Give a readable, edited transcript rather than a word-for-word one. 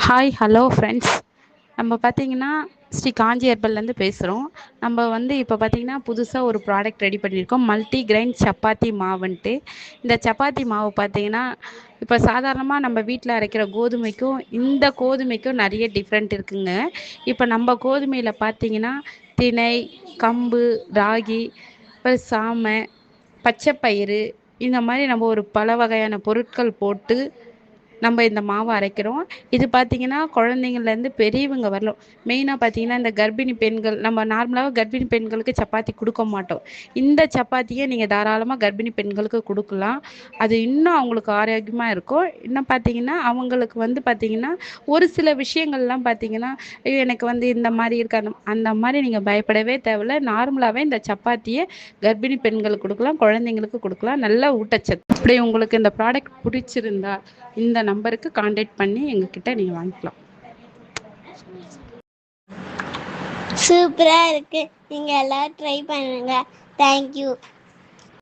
Hi hello friends. நம்ம பார்த்தீங்கன்னா ஸ்ரீ காஞ்சி ஹெர்பல்லேருந்து பேசுகிறோம். நம்ம இப்போ பார்த்தீங்கன்னா புதுசாக ஒரு ப்ராடக்ட் ரெடி பண்ணியிருக்கோம், மல்டி கிரைன் சப்பாத்தி மாவுன்ட்டு. இந்த சப்பாத்தி மாவு பார்த்தீங்கன்னா இப்போ சாதாரணமாக நம்ம வீட்டில் அரைக்கிற கோதுமைக்கும் இந்த கோதுமைக்கும் நிறைய டிஃப்ரெண்ட் இருக்குங்க. இப்போ நம்ம கோதுமையில் பார்த்தீங்கன்னா திணை, கம்பு, ராகி, இப்போ சாமை, பச்சைப்பயிறு, இந்த மாதிரி நம்ம ஒரு பல வகையான பொருட்கள் போட்டு நம்ம இந்த மாவை அரைக்கிறோம். இது பார்த்தீங்கன்னா குழந்தைங்கள்லேருந்து பெரியவங்க வரலும். மெயினாக பார்த்தீங்கன்னா இந்த கர்ப்பிணி பெண்கள், நம்ம நார்மலாக கர்ப்பிணி பெண்களுக்கு சப்பாத்தி கொடுக்க மாட்டோம். இந்த சப்பாத்தியை நீங்கள் தாராளமாக கர்ப்பிணி பெண்களுக்கு கொடுக்கலாம். அது இன்னும் அவங்களுக்கு ஆரோக்கியமாக இருக்கும். இன்னும் பார்த்தீங்கன்னா அவங்களுக்கு பார்த்தீங்கன்னா ஒரு சில விஷயங்கள்லாம் பார்த்தீங்கன்னா, ஐயோ எனக்கு இந்த மாதிரி இருக்கு, அந்த மாதிரி நீங்கள் பயப்படவே தேவையில்ல. நார்மலாகவே இந்த சப்பாத்தியை கர்ப்பிணி பெண்களுக்கு கொடுக்கலாம், குழந்தைங்களுக்கு கொடுக்கலாம். நல்ல ஊட்டச்சத்து. இப்படி உங்களுக்கு இந்த ப்ராடக்ட் பிடிச்சிருந்தா இந்த நம்பருக்கு காண்டாக்ட் பண்ணி எங்ககிட்ட நீங்கள் வாங்கிக்கலாம். சூப்பராக இருக்குது. நீங்கள் எல்லாம் ட்ரை பண்ணுங்கள். தேங்க்யூ.